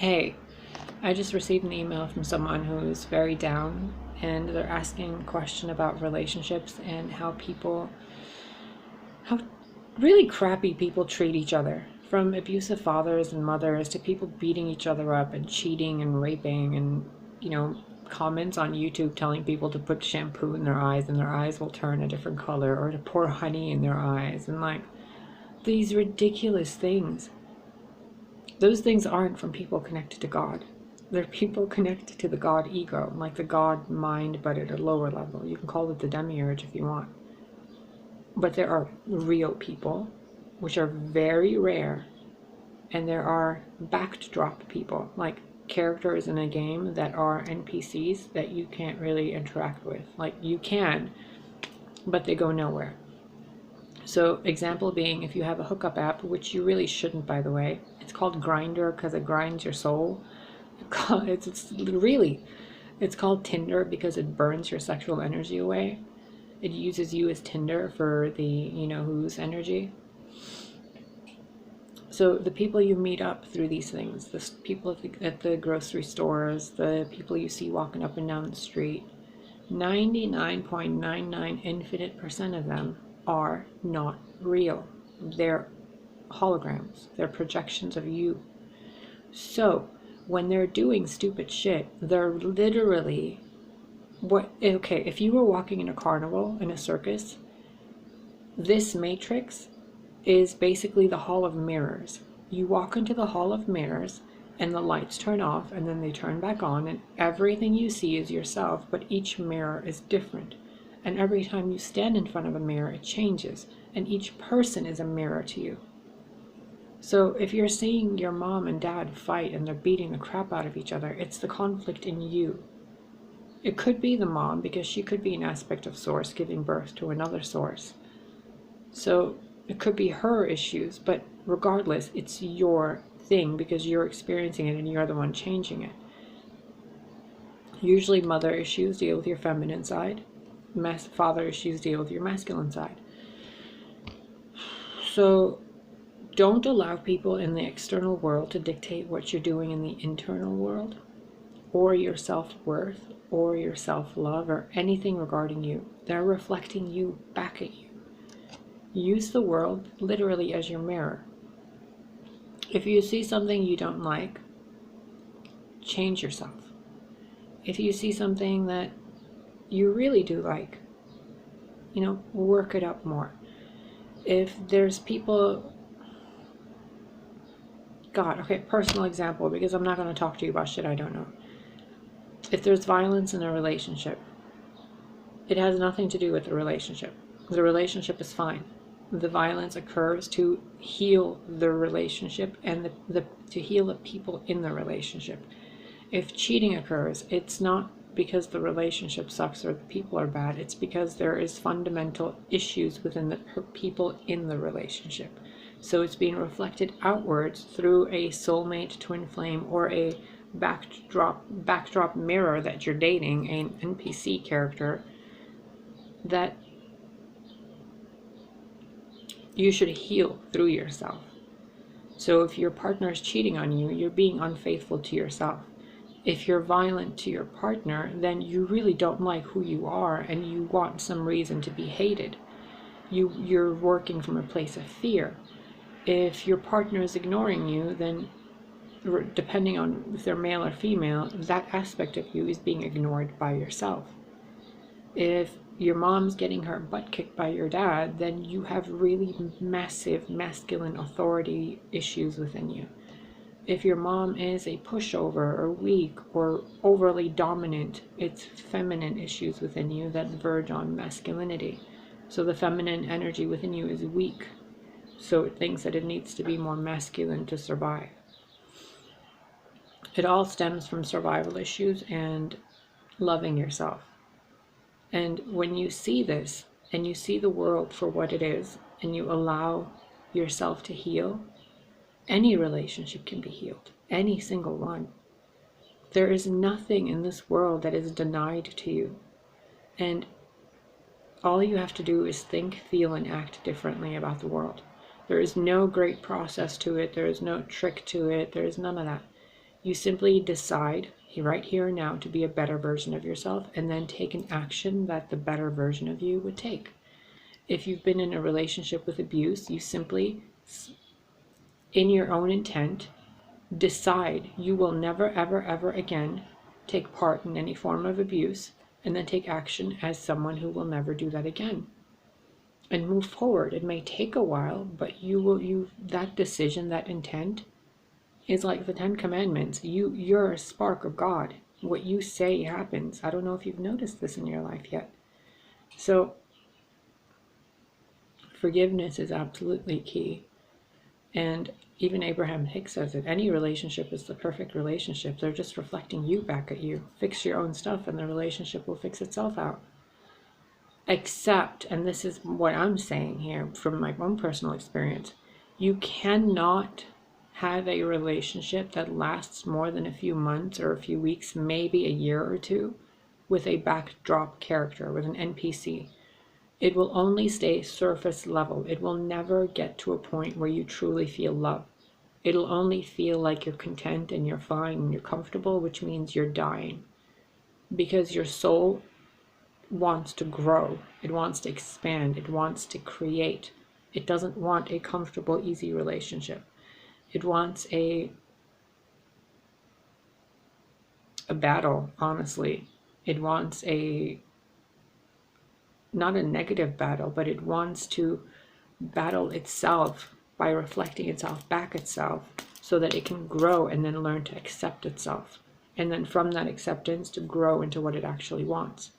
Hey, I just received an email from someone who's very down, and they're asking a question about relationships and how really crappy people treat each other. From abusive fathers and mothers to people beating each other up and cheating and raping and, comments on YouTube telling people to put shampoo in their eyes and their eyes will turn a different color, or to pour honey in their eyes, and like these ridiculous things. Those things aren't from people connected to God. They're people connected to the God ego, like the God mind, but at a lower level. You can call it the demiurge if you want. But there are real people, which are very rare, and there are backdrop people, like characters in a game that are NPCs that you can't really interact with. Like you can, but they go nowhere. So example being, if you have a hookup app, which you really shouldn't, by the way, it's called Grindr because it grinds your soul. It's called Tinder because it burns your sexual energy away. It uses you as Tinder for the whose energy. So the people you meet up through these things, the people at the grocery stores, the people you see walking up and down the street, 99.99 infinite % of them are not real. They're holograms. They're projections of you. So when they're doing stupid shit, they're literally if you were walking in a carnival, in a circus, this matrix is basically the hall of mirrors. You walk into the hall of mirrors and the lights turn off and then they turn back on, and everything you see is yourself, but each mirror is different. And every time you stand in front of a mirror, it changes, and each person is a mirror to you. So if you're seeing your mom and dad fight and they're beating the crap out of each other, it's the conflict in you. It could be the mom, because she could be an aspect of source giving birth to another source. So it could be her issues, but regardless, it's your thing because you're experiencing it and you're the one changing it. Usually mother issues deal with your feminine side. Father issues deal with your masculine side. So don't allow people in the external world to dictate what you're doing in the internal world, or your self-worth, or your self-love, or anything regarding you. They're reflecting you back at you. Use the world literally as your mirror. If you see something you don't like, change yourself. If you see something that you really do like, work it up more. If there's people, personal example, because I'm not going to talk to you about shit I don't know. If there's violence in a relationship, it has nothing to do with the relationship. The relationship is fine. The violence occurs to heal the relationship and to heal the people in the relationship. If cheating occurs, it's not because the relationship sucks or the people are bad. It's because there is fundamental issues within the people in the relationship. So it's being reflected outwards through a soulmate, twin flame, or a backdrop mirror that you're dating, an NPC character that you should heal through yourself. So if your partner is cheating on you, you're being unfaithful to yourself. If you're violent to your partner, then you really don't like who you are and you want some reason to be hated. You're working from a place of fear. If your partner is ignoring you, then depending on if they're male or female, that aspect of you is being ignored by yourself. If your mom's getting her butt kicked by your dad, then you have really massive masculine authority issues within you. If your mom is a pushover or weak or overly dominant, it's feminine issues within you that verge on masculinity. So the feminine energy within you is weak. So it thinks that it needs to be more masculine to survive. It all stems from survival issues and loving yourself. And when you see this and you see the world for what it is and you allow yourself to heal, any relationship can be healed, any single one. There is nothing in this world that is denied to you. And all you have to do is think, feel, and act differently about the world. There is no great process to it. There is no trick to it. There is none of that. You simply decide right here and now to be a better version of yourself, and then take an action that the better version of you would take. If you've been in a relationship with abuse, you simply, in your own intent, decide you will never, ever, ever again take part in any form of abuse, and then take action as someone who will never do that again. And move forward. It may take a while, but that decision, that intent, is like the 10 Commandments. You're a spark of God. What you say happens. I don't know if you've noticed this in your life yet. So forgiveness is absolutely key. And even Abraham Hicks says it. Any relationship is the perfect relationship. They're just reflecting you back at you. Fix your own stuff and the relationship will fix itself out. Except, and this is what I'm saying here from my own personal experience, you cannot have a relationship that lasts more than a few months or a few weeks, maybe a year or two, with a backdrop character, with an NPC. It will only stay surface level. It will never get to a point where you truly feel love. It'll only feel like you're content and you're fine and you're comfortable, which means you're dying. Because your soul wants to grow. It wants to expand. It wants to create. It doesn't want a comfortable, easy relationship. It wants a battle, honestly. It wants not a negative battle, but it wants to battle itself by reflecting itself back itself so that it can grow and then learn to accept itself. And then from that acceptance to grow into what it actually wants.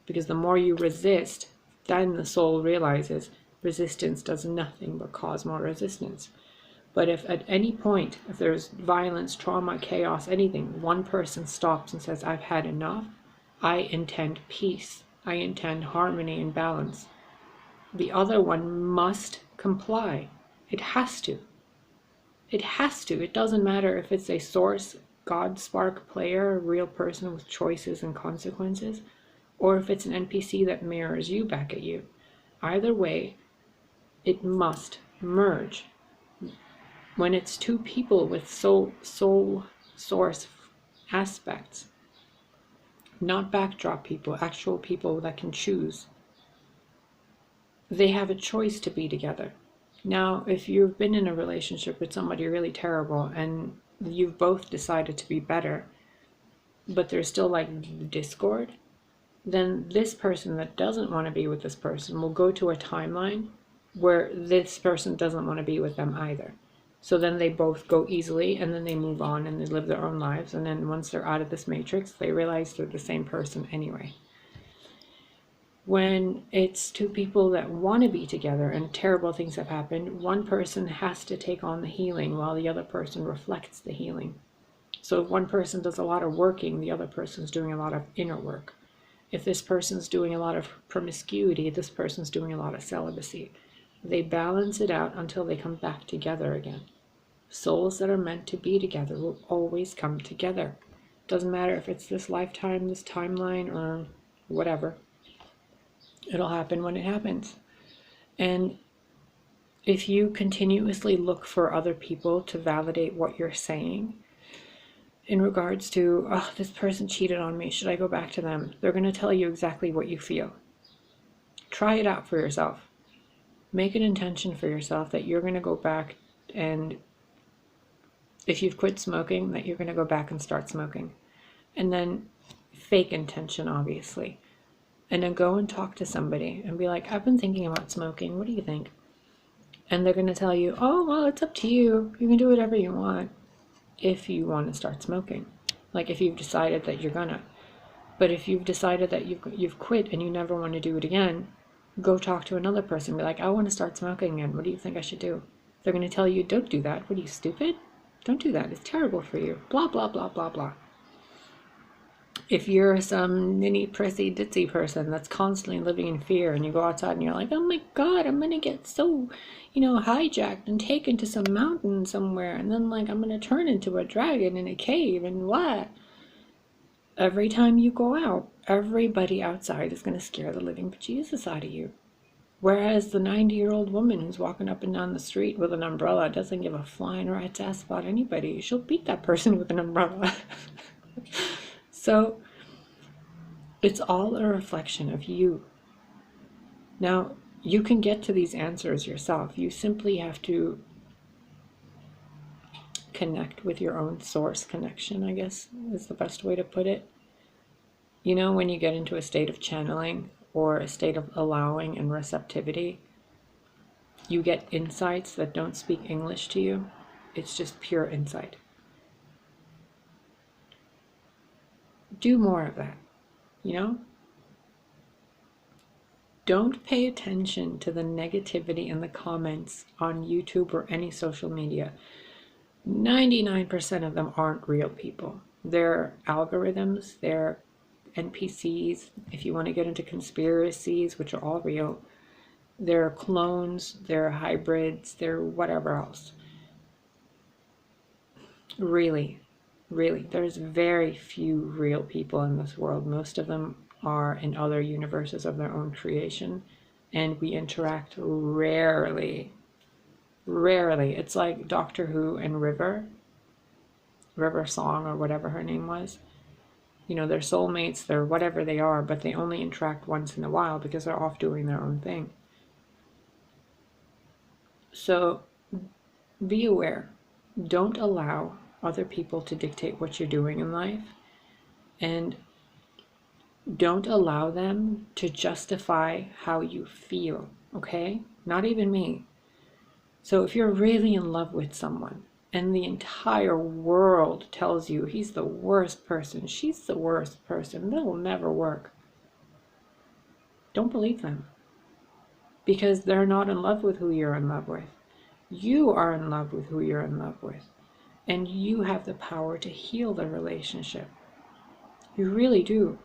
Because the more you resist, then the soul realizes resistance does nothing but cause more resistance. But if at any point, if there's violence, trauma, chaos, anything, one person stops and says, I've had enough, I intend peace, I intend harmony and balance, the other one must comply. It has to. It has to. It doesn't matter if it's a source, God spark player, a real person with choices and consequences, or if it's an NPC that mirrors you back at you. Either way, it must merge. When it's two people with soul source aspects, not backdrop people, actual people that can choose, they have a choice to be together. Now, if you've been in a relationship with somebody really terrible and you've both decided to be better, but there's still like discord, then this person that doesn't want to be with this person will go to a timeline where this person doesn't want to be with them either. So then they both go easily, and then they move on and they live their own lives. And then once they're out of this matrix, they realize they're the same person anyway. When it's two people that want to be together and terrible things have happened, one person has to take on the healing while the other person reflects the healing. So if one person does a lot of working, the other person's doing a lot of inner work. If this person's doing a lot of promiscuity, this person's doing a lot of celibacy. They balance it out until they come back together again. Souls that are meant to be together will always come together. Doesn't matter if it's this lifetime, this timeline, or whatever. It'll happen when it happens. And if you continuously look for other people to validate what you're saying, in regards to, oh, this person cheated on me, should I go back to them? They're going to tell you exactly what you feel. Try it out for yourself. Make an intention for yourself that you're going to go back, and if you've quit smoking, that you're going to go back and start smoking. And then fake intention, obviously. And then go and talk to somebody and be like, I've been thinking about smoking. What do you think? And they're going to tell you, oh, well, it's up to you. You can do whatever you want if you want to start smoking. Like if you've decided that you're gonna. But if you've decided that you've quit and you never want to do it again, go talk to another person. Be like, I want to start smoking again. What do you think I should do? They're going to tell you, don't do that. What are you, stupid? Don't do that. It's terrible for you. Blah, blah, blah, blah, blah. If you're some ninny, prissy, ditzy person that's constantly living in fear and you go outside and you're like, oh my God, I'm going to get so, hijacked and taken to some mountain somewhere. And then I'm going to turn into a dragon in a cave and what? Every time you go out, everybody outside is going to scare the living bejesus out of you. Whereas the 90-year-old woman who's walking up and down the street with an umbrella doesn't give a flying rat's ass about anybody. She'll beat that person with an umbrella. So it's all a reflection of you. Now, you can get to these answers yourself. You simply have to connect with your own source connection, I guess is the best way to put it. You know, when you get into a state of channeling or a state of allowing and receptivity, you get insights that don't speak English to you. It's just pure insight. Do more of that, you know? Don't pay attention to the negativity in the comments on YouTube or any social media. 99% of them aren't real people. They're algorithms, they're NPCs, if you want to get into conspiracies, which are all real. They're clones, they're hybrids, they're whatever else. Really, there's very few real people in this world. Most of them are in other universes of their own creation, and we interact rarely. It's like Doctor Who and River Song, or whatever her name was. You know, they're soulmates, they're whatever they are, but they only interact once in a while because they're off doing their own thing. So be aware. Don't allow other people to dictate what you're doing in life, and don't allow them to justify how you feel, okay? Not even me. So if you're really in love with someone and the entire world tells you he's the worst person, she's the worst person, that'll never work, don't believe them, because they're not in love with who you're in love with. You are in love with who you're in love with, and you have the power to heal the relationship. You really do.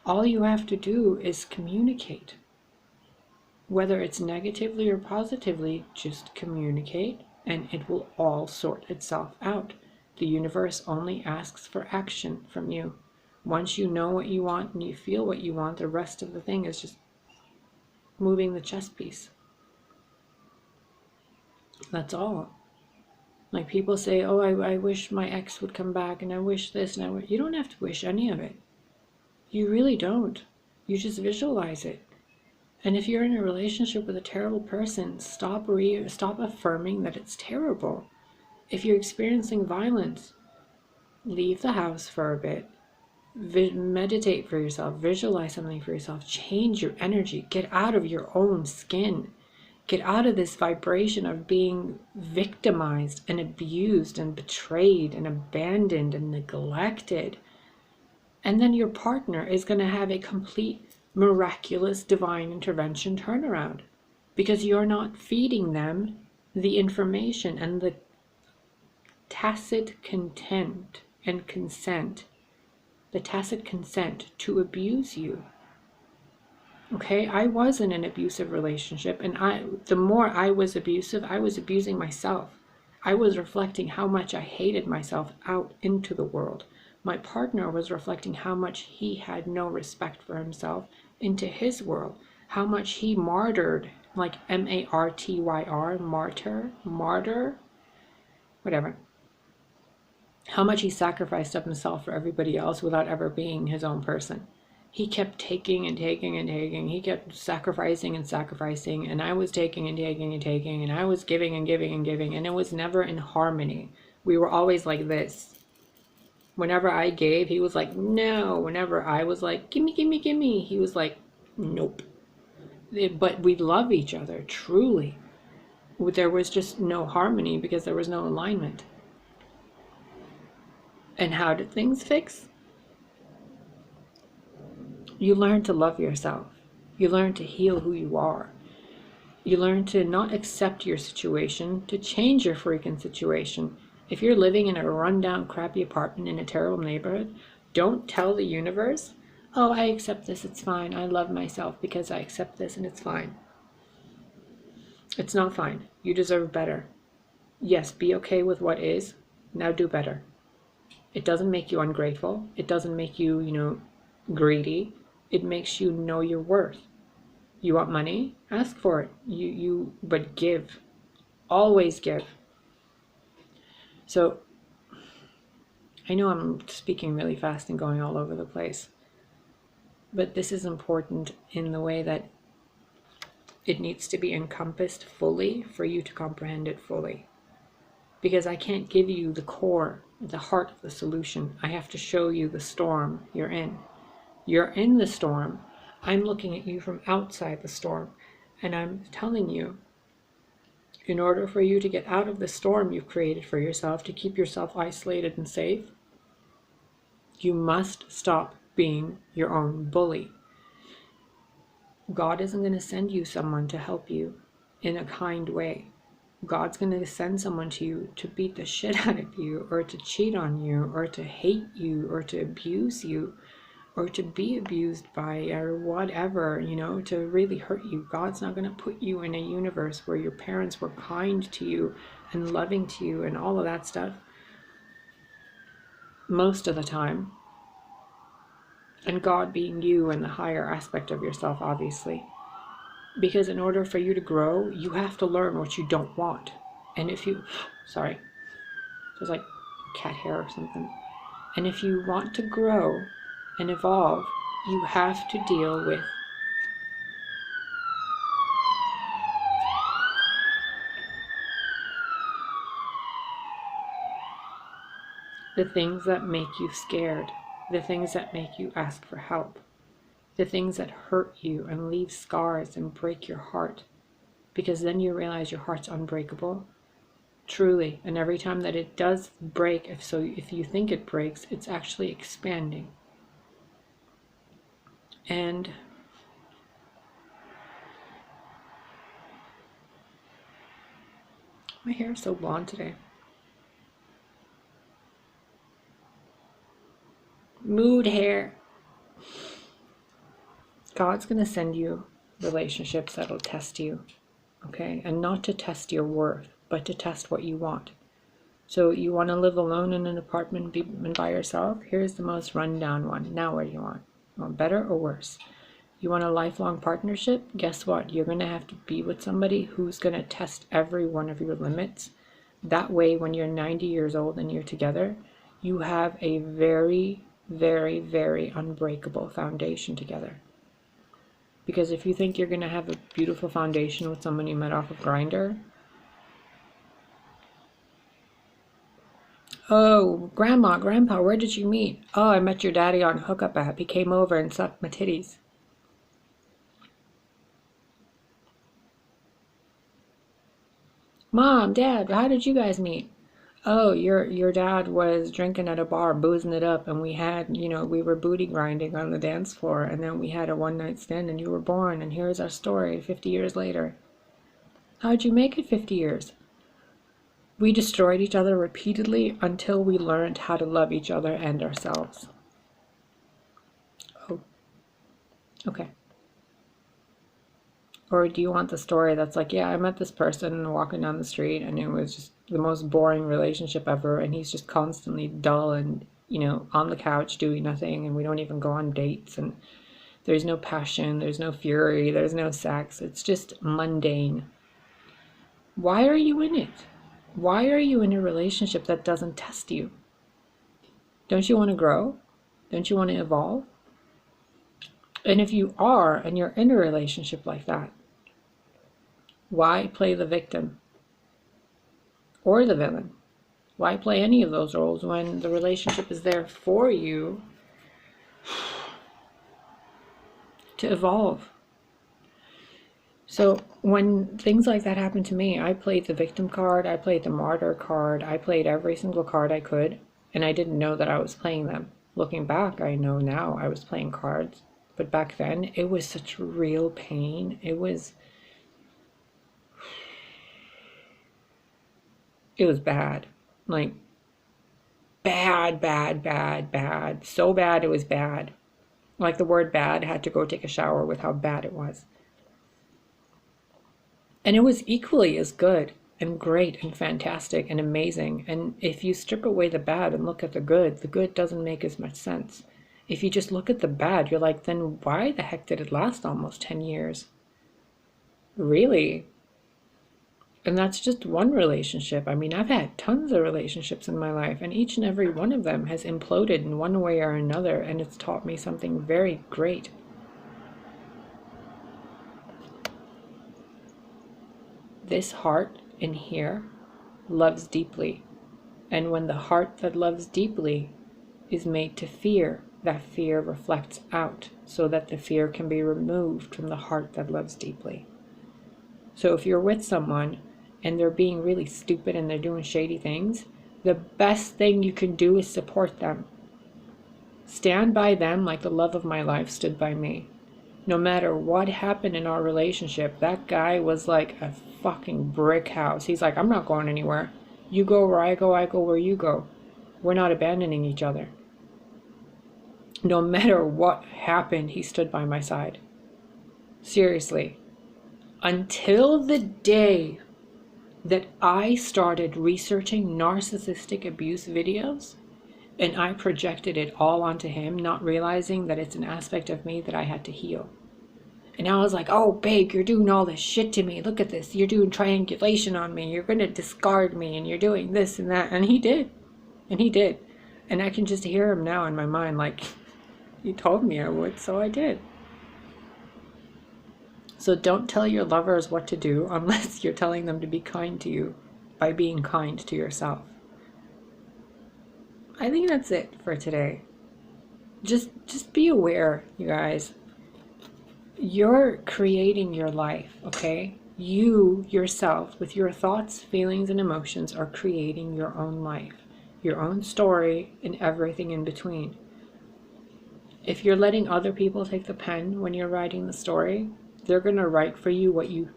All you have to do is communicate. Whether it's negatively or positively, just communicate, and it will all sort itself out. The universe only asks for action from you. Once you know what you want and you feel what you want, the rest of the thing is just moving the chess piece. That's all. Like, people say, oh, I wish my ex would come back, and I wish this, and I wish. You don't have to wish any of it. You really don't. You just visualize it. And if you're in a relationship with a terrible person, stop affirming that it's terrible. If you're experiencing violence, leave the house for a bit. Meditate for yourself. Visualize something for yourself. Change your energy. Get out of your own skin. Get out of this vibration of being victimized and abused and betrayed and abandoned and neglected. And then your partner is going to have a complete miraculous divine intervention turnaround, because you're not feeding them the information and the tacit content and consent, the tacit consent to abuse you. Okay, I was in an abusive relationship, and the more I was abusive, I was abusing myself. I was reflecting how much I hated myself out into the world. My partner was reflecting how much he had no respect for himself into his world, how much he martyred, like M-A-R-T-Y-R, martyr, whatever. How much he sacrificed of himself for everybody else without ever being his own person. He kept taking and taking and taking. He kept sacrificing and sacrificing, and I was taking and taking and taking, and I was giving and giving and giving, and it was never in harmony. We were always like this. Whenever I gave, he was like, no. Whenever I was like, gimme, gimme, gimme, he was like, nope. But we love each other, truly. There was just no harmony because there was no alignment. And how did things fix? You learn to love yourself. You learn to heal who you are. You learn to not accept your situation, to change your freaking situation. If you're living in a rundown, crappy apartment in a terrible neighborhood, don't tell the universe, oh, I accept this, it's fine. I love myself because I accept this and it's fine. It's not fine. You deserve better. Yes, be okay with what is. Now do better. It doesn't make you ungrateful. It doesn't make you, greedy. It makes you know your worth. You want money? Ask for it. But give. Always give. So I know I'm speaking really fast and going all over the place, but this is important in the way that it needs to be encompassed fully for you to comprehend it fully. Because I can't give you the core, the heart of the solution. I have to show you the storm you're in. You're in the storm. I'm looking at you from outside the storm, and I'm telling you, in order for you to get out of the storm you've created for yourself, to keep yourself isolated and safe, you must stop being your own bully. God isn't going to send you someone to help you in a kind way. God's going to send someone to you to beat the shit out of you, or to cheat on you, or to hate you, or to abuse you, or to be abused by, or whatever, to really hurt you. God's not going to put you in a universe where your parents were kind to you and loving to you and all of that stuff most of the time. And God being you and the higher aspect of yourself, obviously. Because in order for you to grow, you have to learn what you don't want. And if you, sorry, there's like cat hair or something. And if you want to grow and evolve, you have to deal with the things that make you scared, the things that make you ask for help, the things that hurt you and leave scars and break your heart. Because then you realize your heart's unbreakable, truly. And every time that it does break, if you think it breaks, it's actually expanding. And my hair is so blonde today. Mood hair. God's going to send you relationships that'll test you, okay? And not to test your worth, but to test what you want. So you want to live alone in an apartment and by yourself? Here's the most rundown one. Now what do you want? You want better or worse? You want a lifelong partnership? Guess what? You're going to have to be with somebody who's going to test every one of your limits. That way, when you're 90 years old and you're together, you have a very, very, very unbreakable foundation together. Because if you think you're going to have a beautiful foundation with someone you met off of Grindr, oh, Grandma, Grandpa, where did you meet? Oh, I met your daddy on Hookup app. He came over and sucked my titties. Mom, Dad, how did you guys meet? Oh, your dad was drinking at a bar, boozing it up, and we had, we were booty grinding on the dance floor, and then we had a one-night stand, and you were born, and here's our story 50 years later. How'd you make it 50 years? We destroyed each other repeatedly until we learned how to love each other and ourselves. Oh, okay. Or do you want the story that's like, yeah, I met this person walking down the street and it was just the most boring relationship ever, and he's just constantly dull and, on the couch doing nothing, and we don't even go on dates, and there's no passion, there's no fury, there's no sex. It's just mundane. Why are you in it? Why are you in a relationship that doesn't test you? Don't you want to grow? Don't you want to evolve? And if you are, and you're in a relationship like that, why play the victim or the villain? Why play any of those roles when the relationship is there for you to evolve? So when things like that happened to me, I played the victim card, I played the martyr card, I played every single card I could, and I didn't know that I was playing them. Looking back, I know now I was playing cards, but back then it was such real pain. It was bad. Like, bad, bad, bad, bad. So bad it was bad. Like, the word bad had to go take a shower with how bad it was. And it was equally as good and great and fantastic and amazing. And if you strip away the bad and look at the good doesn't make as much sense. If you just look at the bad, you're like, then why the heck did it last almost 10 years? Really? And that's just one relationship. I mean, I've had tons of relationships in my life, and each and every one of them has imploded in one way or another, and it's taught me something very great. This heart in here loves deeply. And when the heart that loves deeply is made to fear, that fear reflects out so that the fear can be removed from the heart that loves deeply. So if you're with someone and they're being really stupid and they're doing shady things, the best thing you can do is support them. Stand by them like the love of my life stood by me. No matter what happened in our relationship, that guy was like a fucking brick house. He's like, I'm not going anywhere. You go where I go where you go. We're not abandoning each other. No matter what happened, he stood by my side. Seriously. Until the day that I started researching narcissistic abuse videos, and I projected it all onto him, not realizing that it's an aspect of me that I had to heal. And I was like, oh, babe, you're doing all this shit to me. Look at this. You're doing triangulation on me. You're going to discard me, and you're doing this and that. And he did. And he did. And I can just hear him now in my mind, like, you told me I would, so I did. So don't tell your lovers what to do unless you're telling them to be kind to you by being kind to yourself. I think that's it for today. Just be aware, you guys. You're creating your life, okay? You, yourself, with your thoughts, feelings, and emotions, are creating your own life, your own story, and everything in between. If you're letting other people take the pen when you're writing the story, they're going to write for you what you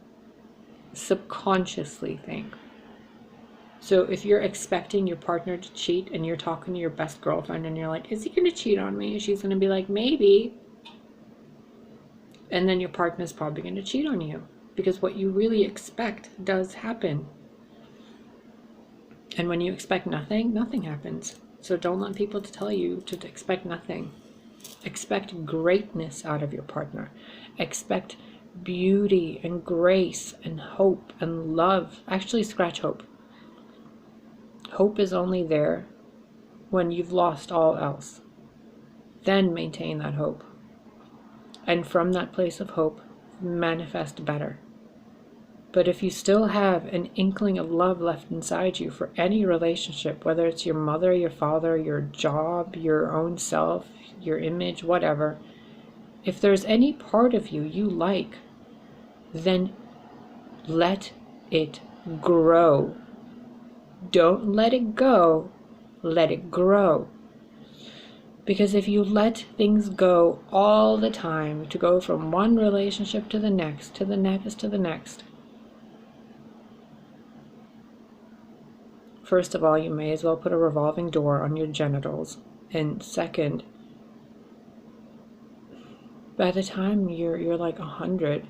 subconsciously think. So if you're expecting your partner to cheat and you're talking to your best girlfriend and you're like, is he going to cheat on me? She's going to be like, maybe. And then your partner's probably going to cheat on you because what you really expect does happen. And when you expect nothing, nothing happens. So don't let people to tell you to expect nothing. Expect greatness out of your partner. Expect beauty and grace and hope and love. Actually, scratch hope. Hope is only there when you've lost all else. Then maintain that hope. And from that place of hope, manifest better. But if you still have an inkling of love left inside you for any relationship, whether it's your mother, your father, your job, your own self, your image, whatever, if there's any part of you you like, then let it grow. Don't let it go, let it grow. Because if you let things go all the time, to go from one relationship to the next, to the next, to the next, first of all, you may as well put a revolving door on your genitals. And second, by the time you're like 100,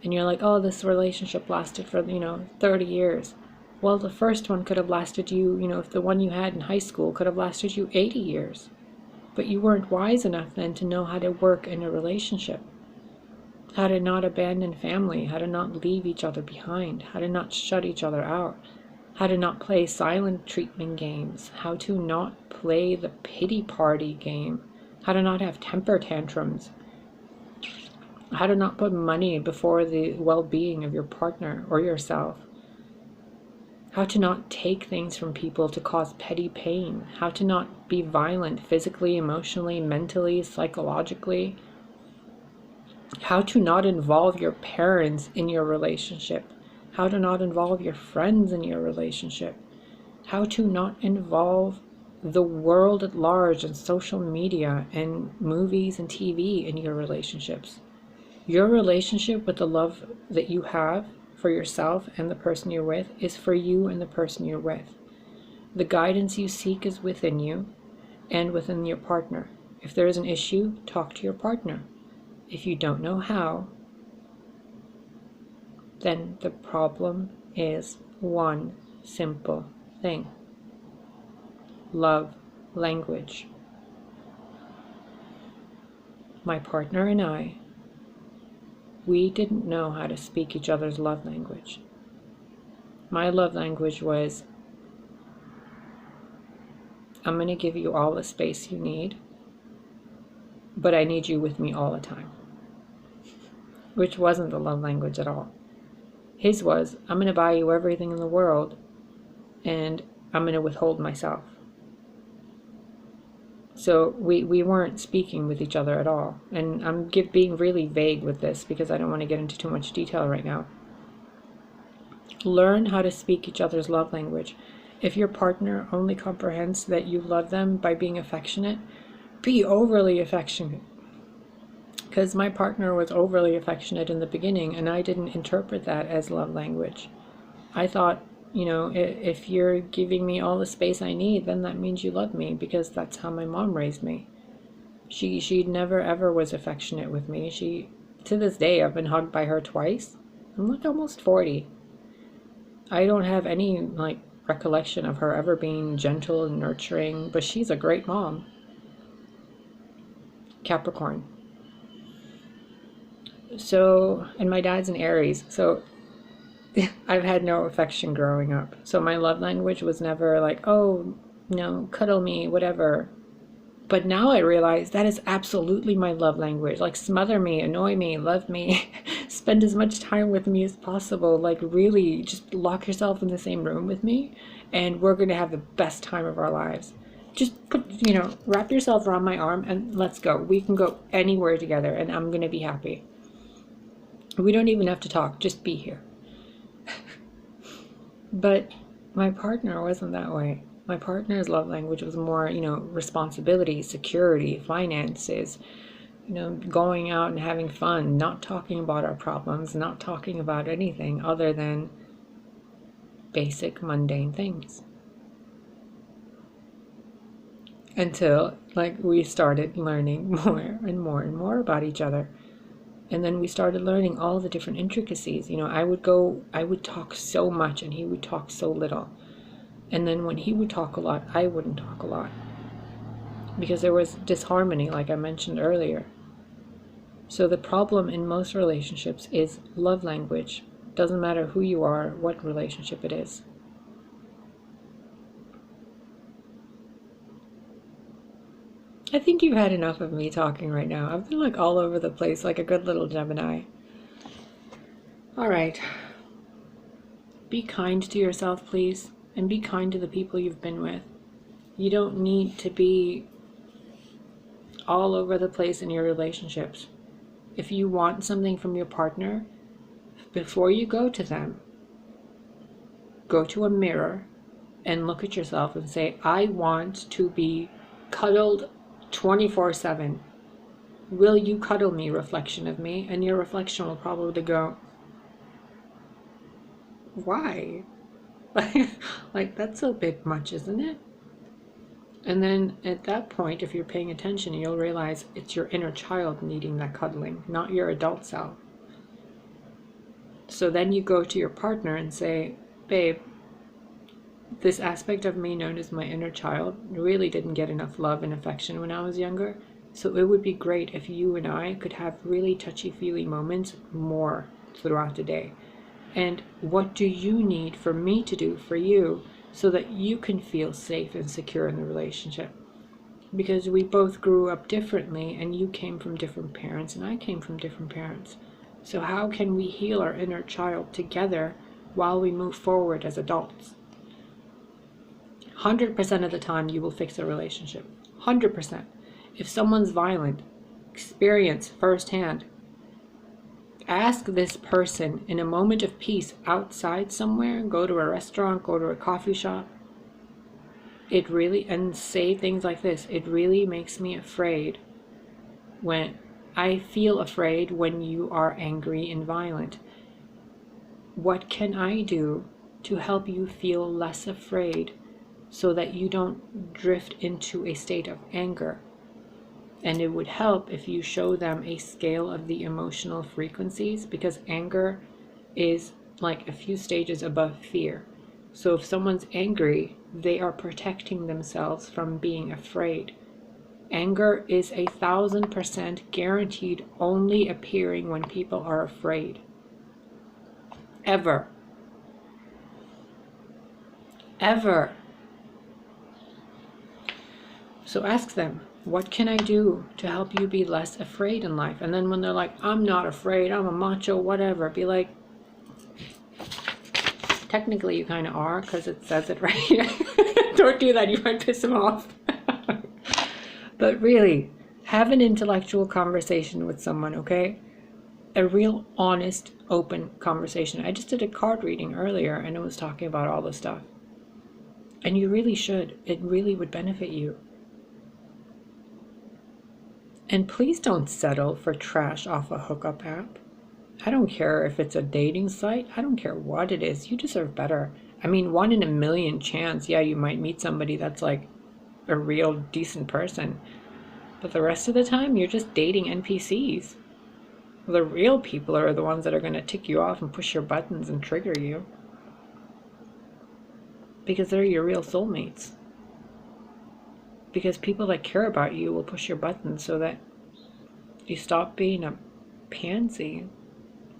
and you're like, oh, this relationship lasted for, 30 years. Well, the first one could have lasted you, if the one you had in high school could have lasted you 80 years. But you weren't wise enough then to know how to work in a relationship, how to not abandon family, how to not leave each other behind, how to not shut each other out, how to not play silent treatment games, how to not play the pity party game, how to not have temper tantrums, how to not put money before the well-being of your partner or yourself, how to not take things from people to cause petty pain, how to not be violent physically, emotionally, mentally, psychologically, how to not involve your parents in your relationship, how to not involve your friends in your relationship, how to not involve the world at large and social media and movies and TV in your relationships. Your relationship with the love that you have for yourself and the person you're with is for you and the person you're with. The guidance you seek is within you and within your partner. If there is an issue, talk to your partner. If you don't know how, then the problem is one simple thing: love language. My partner and I we didn't know how to speak each other's love language. My love language was, I'm going to give you all the space you need, but I need you with me all the time. Which wasn't the love language at all. His was, I'm going to buy you everything in the world, and I'm going to withhold myself. So we weren't speaking with each other at all. And I'm being really vague with this because I don't want to get into too much detail right now. Learn how to speak each other's love language. If your partner only comprehends that you love them by being affectionate, be overly affectionate. Because my partner was overly affectionate in the beginning, and I didn't interpret that as love language. I thought, you know, if you're giving me all the space I need, then that means you love me, because that's how my mom raised me. She never ever was affectionate with me. To this day, I've been hugged by her twice. I'm like almost 40. I don't have any recollection of her ever being gentle and nurturing, but she's a great mom. Capricorn. So, and my dad's an Aries, so I've had no affection growing up. So my love language was never like, oh, no, cuddle me, whatever. But now I realize that is absolutely my love language. Like, smother me, annoy me, love me, spend as much time with me as possible. Like, really, just lock yourself in the same room with me, and we're going to have the best time of our lives. Just wrap yourself around my arm and let's go. We can go anywhere together, and I'm going to be happy. We don't even have to talk, just be here. But my partner wasn't that way. My partner's love language was more, responsibility, security, finances, going out and having fun, not talking about our problems, not talking about anything other than basic mundane things. Until we started learning more and more and more about each other. And then we started learning all the different intricacies. I would talk so much and he would talk so little. And then when he would talk a lot, I wouldn't talk a lot. Because there was disharmony, like I mentioned earlier. So the problem in most relationships is love language. Doesn't matter who you are, what relationship it is. I think you've had enough of me talking right now. I've been all over the place like a good little Gemini. All right. Be kind to yourself, please. And be kind to the people you've been with. You don't need to be all over the place in your relationships. If you want something from your partner, before you go to them, go to a mirror and look at yourself and say, I want to be cuddled 24/7. Will you cuddle me, reflection of me? And your reflection will probably go, why? That's a bit much, isn't it? And then at that point, if you're paying attention, you'll realize it's your inner child needing that cuddling, not your adult self. So then you go to your partner and say, babe, this aspect of me known as my inner child really didn't get enough love and affection when I was younger. So it would be great if you and I could have really touchy-feely moments more throughout the day. And what do you need for me to do for you so that you can feel safe and secure in the relationship? Because we both grew up differently, and you came from different parents and I came from different parents. So how can we heal our inner child together while we move forward as adults? 100% of the time you will fix a relationship. 100%. If someone's violent, experience firsthand. Ask this person in a moment of peace outside somewhere, go to a restaurant, go to a coffee shop. And say things like this, it really makes me afraid when I feel afraid when you are angry and violent. What can I do to help you feel less afraid so that you don't drift into a state of anger? And it would help if you show them a scale of the emotional frequencies, because anger is a few stages above fear. So if someone's angry, they are protecting themselves from being afraid. Anger is 1,000% guaranteed only appearing when people are afraid. Ever. Ever. So ask them, what can I do to help you be less afraid in life? And then when they're like, I'm not afraid, I'm a macho, whatever, be like, technically you kind of are, because it says it right here. Don't do that, you might piss them off. But really, have an intellectual conversation with someone, okay? A real honest, open conversation. I just did a card reading earlier and it was talking about all this stuff. And you really should. It really would benefit you. And please don't settle for trash off a hookup app. I don't care if it's a dating site. I don't care what it is. You deserve better. I mean, 1 in a million chance, yeah, you might meet somebody that's like a real decent person. But the rest of the time, you're just dating NPCs. The real people are the ones that are going to tick you off and push your buttons and trigger you. Because they're your real soulmates. Because people that care about you will push your buttons so that you stop being a pansy.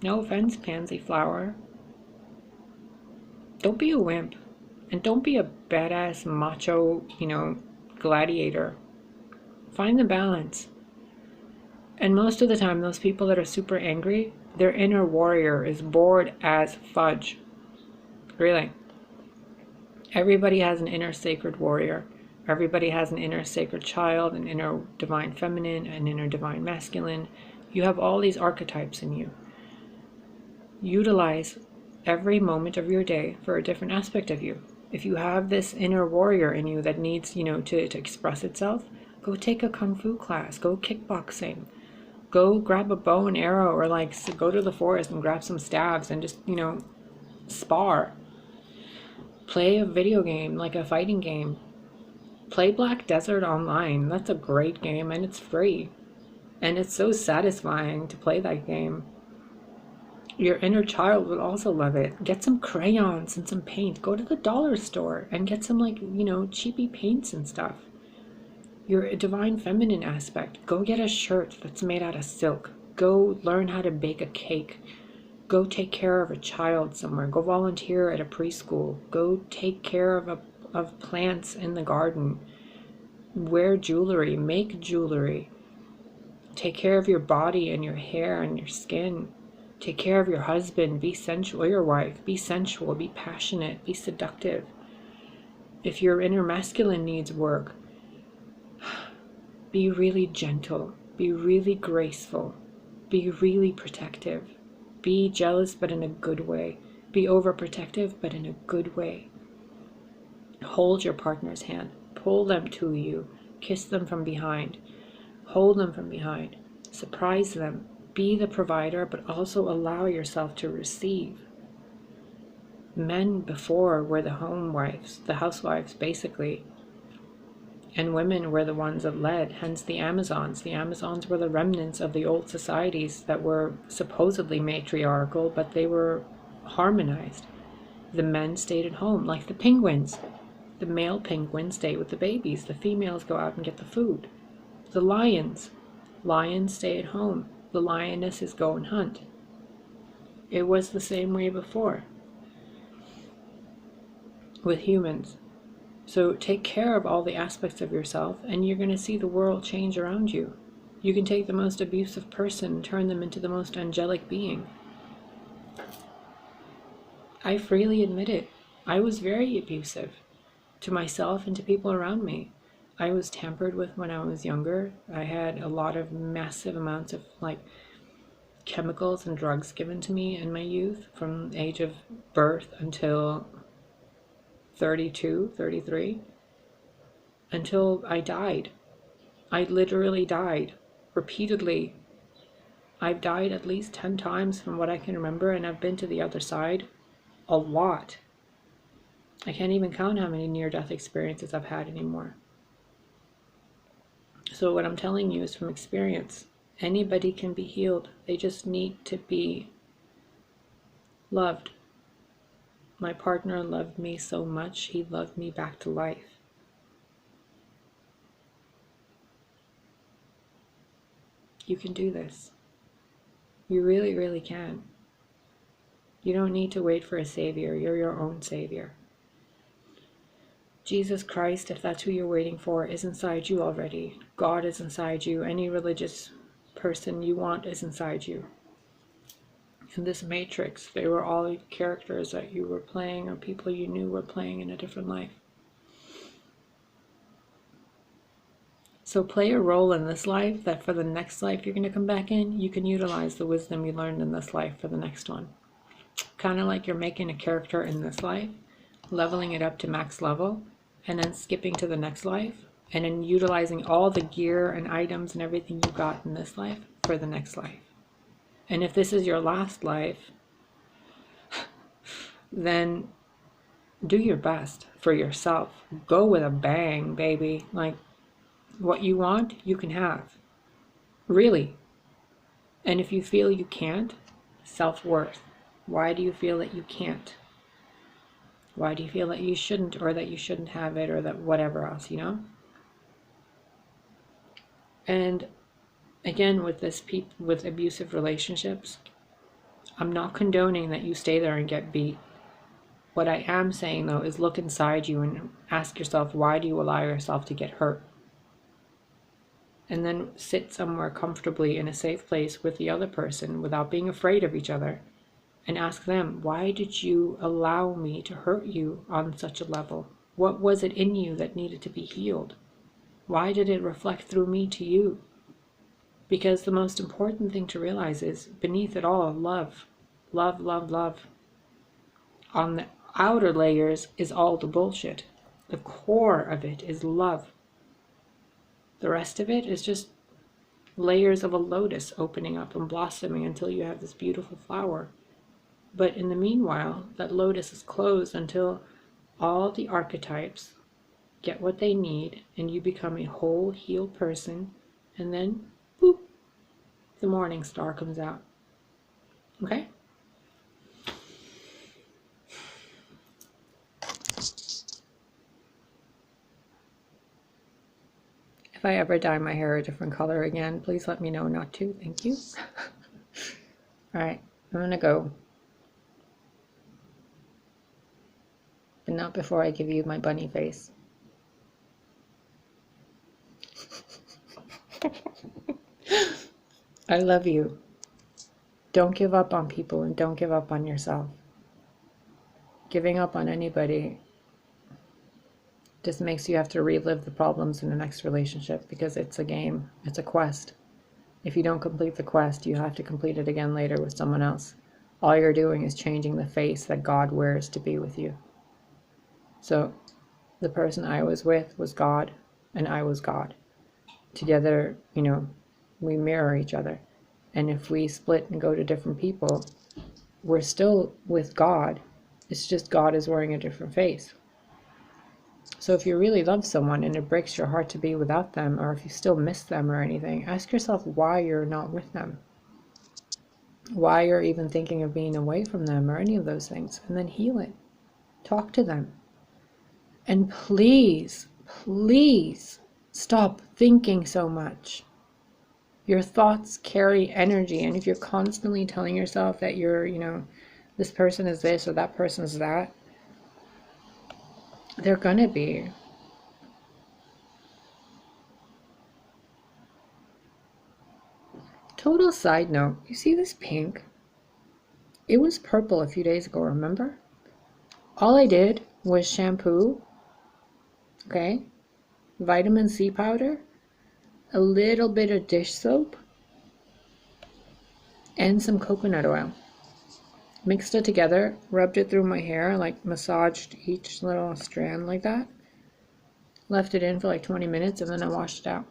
No offense, pansy flower. Don't be a wimp. And don't be a badass macho, gladiator. Find the balance. And most of the time, those people that are super angry, their inner warrior is bored as fudge. Really. Everybody has an inner sacred warrior. Everybody has an inner sacred child, an inner divine feminine, an inner divine masculine. You have all these archetypes in you. Utilize every moment of your day for a different aspect of you. If you have this inner warrior in you that needs, to express itself, go take a kung fu class, go kickboxing, go grab a bow and arrow, or go to the forest and grab some stabs and just, spar. Play a video game, like a fighting game. Play Black Desert online. That's a great game and it's free. And it's so satisfying to play that game. Your inner child would also love it. Get some crayons and some paint. Go to the dollar store and get some cheapy paints and stuff. Your divine feminine aspect. Go get a shirt that's made out of silk. Go learn how to bake a cake. Go take care of a child somewhere. Go volunteer at a preschool. Go take care of plants in the garden. Wear jewelry. Make jewelry. Take care of your body and your hair and your skin. Take care of your husband. Be sensual. Or your wife. Be sensual. Be passionate. Be seductive. If your inner masculine needs work, be really gentle. Be really graceful. Be really protective. Be jealous, but in a good way. Be overprotective, but in a good way. Hold your partner's hand. Pull them to you. Kiss them from behind. Hold them from behind. Surprise them. Be the provider, but also allow yourself to receive. Men before were the home wives, the housewives, basically. And women were the ones that led, hence the Amazons. The Amazons were the remnants of the old societies that were supposedly matriarchal, but they were harmonized. The men stayed at home, like the penguins. The male penguins stay with the babies. The females go out and get the food. The lions stay at home. The lionesses go and hunt. It was the same way before with humans. So take care of all the aspects of yourself and you're going to see the world change around you. You can take the most abusive person and turn them into the most angelic being. I freely admit it. I was very abusive to myself and to people around me. I was tampered with when I was younger. I had a lot of massive amounts of chemicals and drugs given to me in my youth, from the age of birth until 32, 33, until I died. I literally died repeatedly. I've died at least 10 times from what I can remember, and I've been to the other side a lot. I can't even count how many near-death experiences I've had anymore. So what I'm telling you is from experience. Anybody can be healed. They just need to be loved. My partner loved me so much, he loved me back to life. You can do this. You really, really can. You don't need to wait for a savior. You're your own savior. Jesus Christ, if that's who you're waiting for, is inside you already. God is inside you. Any religious person you want is inside you. In this matrix, they were all characters that you were playing or people you knew were playing in a different life. So play a role in this life that for the next life you're going to come back in, you can utilize the wisdom you learned in this life for the next one. Kind of like you're making a character in this life, leveling it up to max level, and then skipping to the next life, and then utilizing all the gear and items and everything you got in this life for the next life. And if this is your last life, then do your best for yourself. Go with a bang, baby. Like, what you want, you can have. Really. And if you feel you can't, self-worth. Why do you feel that you can't? Why do you feel that you shouldn't, or that you shouldn't have it, or that whatever else, you know? And again, with with abusive relationships, I'm not condoning that you stay there and get beat. What I am saying, though, is look inside you and ask yourself, why do you allow yourself to get hurt? And then sit somewhere comfortably in a safe place with the other person without being afraid of each other. And ask them, why did you allow me to hurt you on such a level? What was it in you that needed to be healed? Why did it reflect through me to you? Because the most important thing to realize is, beneath it all, love. Love, love, love. On the outer layers is all the bullshit. The core of it is love. The rest of it is just layers of a lotus opening up and blossoming until you have this beautiful flower. But in the meanwhile, that lotus is closed until all the archetypes get what they need and you become a whole, healed person, and then, boop, the morning star comes out. Okay? If I ever dye my hair a different color again, please let me know not to. Thank you. All right, I'm going to go. But not before I give you my bunny face. I love you. Don't give up on people and don't give up on yourself. Giving up on anybody just makes you have to relive the problems in the next relationship, because it's a game, it's a quest. If you don't complete the quest, you have to complete it again later with someone else. All you're doing is changing the face that God wears to be with you. So the person I was with was God, and I was God. Together, you know, we mirror each other. And if we split and go to different people, we're still with God. It's just God is wearing a different face. So if you really love someone and it breaks your heart to be without them, or if you still miss them or anything, ask yourself why you're not with them. Why you're even thinking of being away from them or any of those things. And then heal it. Talk to them. And please, please stop thinking so much. Your thoughts carry energy. And if you're constantly telling yourself that you're, you know, this person is this or that person is that, they're gonna be. Total side note, you see this pink? It was purple a few days ago, remember? All I did was shampoo, okay, vitamin C powder, a little bit of dish soap, and some coconut oil. Mixed it together, rubbed it through my hair, like massaged each little strand like that. Left it in for like 20 minutes and then I washed it out.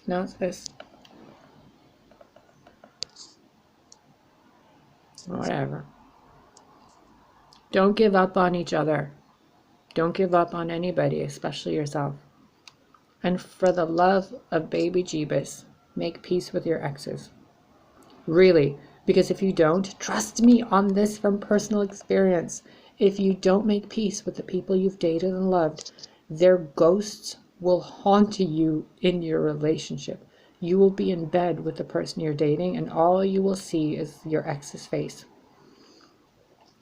Now it's this. Whatever. Don't give up on each other. Don't give up on anybody, especially yourself. And for the love of baby Jeebus, make peace with your exes. Really. Because if you don't, trust me on this from personal experience, if you don't make peace with the people you've dated and loved, their ghosts will haunt you in your relationship. You will be in bed with the person you're dating, and all you will see is your ex's face.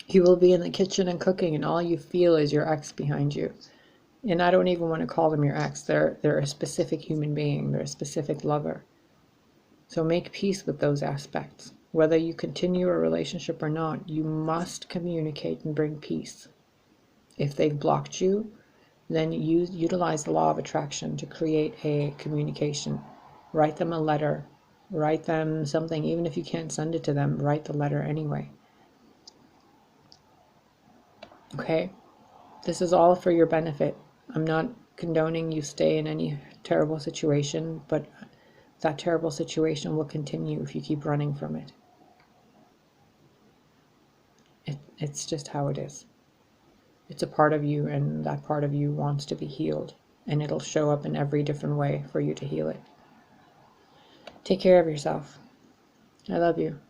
You will be in the kitchen and cooking, and all you feel is your ex behind you. And I don't even want to call them your ex. They're a specific human being. They're a specific lover. So make peace with those aspects. Whether you continue a relationship or not, you must communicate and bring peace. If they've blocked you, then utilize the law of attraction to create a communication. Write them a letter. Write them something. Even if you can't send it to them, write the letter anyway. Okay? This is all for your benefit. I'm not condoning you stay in any terrible situation, but that terrible situation will continue if you keep running from it. It's just how it is. It's a part of you, and that part of you wants to be healed, and it'll show up in every different way for you to heal it. Take care of yourself. I love you.